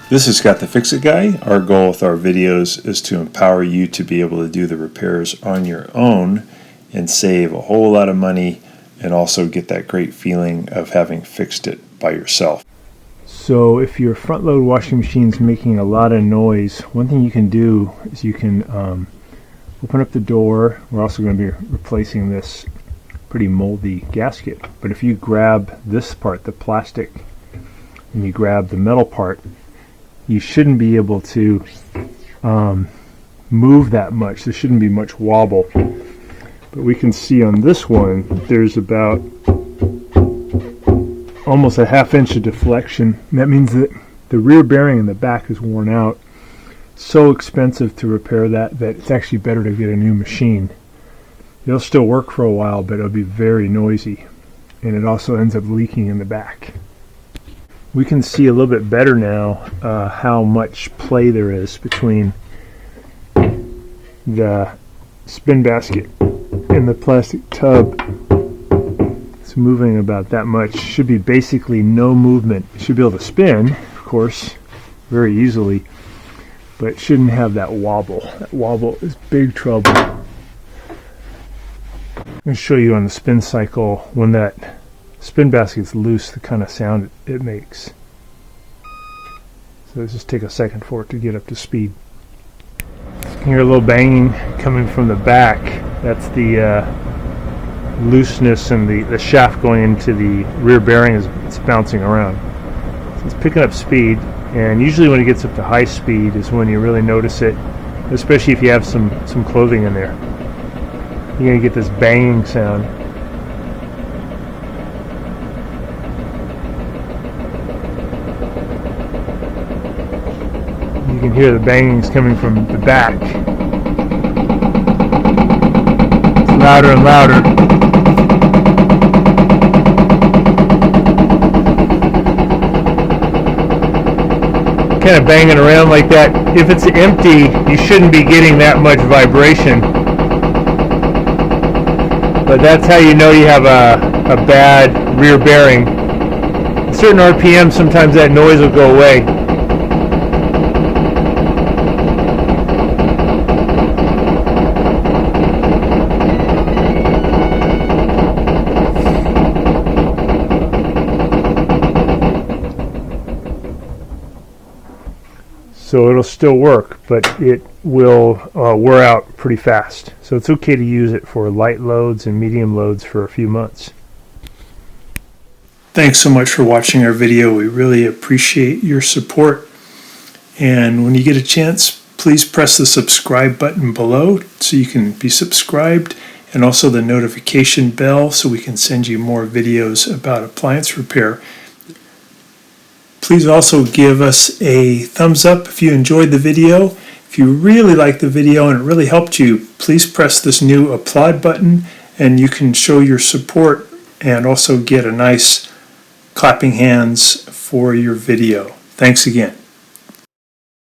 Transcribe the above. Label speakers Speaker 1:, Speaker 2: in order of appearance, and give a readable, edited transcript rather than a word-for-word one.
Speaker 1: This is Scott the Fix-It Guy. Our goal with our videos is to empower you to be able to do the repairs on your own and save a whole lot of money and also get that great feeling of having fixed it by yourself. So if your front load washing machine is making a lot of noise, one thing you can do is you can open up the door. We're also going to be replacing this pretty moldy gasket, but if you grab this part, the plastic, and you grab the metal part, you shouldn't be able to move that much. There shouldn't be much wobble. But we can see on this one, there's about almost a ½ inch of deflection. And that means that the rear bearing in the back is worn out. So expensive to repair that it's actually better to get a new machine. It'll still work for a while, but it'll be very noisy. And it also ends up leaking in the back. We can see a little bit better now how much play there is between the spin basket and the plastic tub. It's moving about that much. Should be basically no movement. It should be able to spin, of course, very easily, but it shouldn't have that wobble. That wobble is big trouble. I'm going to show you on the spin cycle when that spin basket's loose, the kind of sound it makes. So let's just take a second for it to get up to speed. You can hear a little banging coming from the back. That's the looseness and the shaft going into the rear bearing is it's bouncing around. So it's picking up speed, and usually when it gets up to high speed is when you really notice it, especially if you have some clothing in there. You're going to get this banging sound. You can hear the bangings coming from the back. It's louder and louder. Kind of banging around like that. If it's empty, you shouldn't be getting that much vibration. But that's how you know you have a bad rear bearing. At certain RPM, sometimes that noise will go away. So it'll still work, but it will wear out pretty fast. So it's okay to use it for light loads and medium loads for a few months. Thanks so much for watching our video. We really appreciate your support. And when you get a chance, please press the subscribe button below so you can be subscribed, and also the notification bell so we can send you more videos about appliance repair. Please also give us a thumbs up if you enjoyed the video. If you really liked the video and it really helped you, please press this new applaud button and you can show your support and also get a nice clapping hands for your video. Thanks again.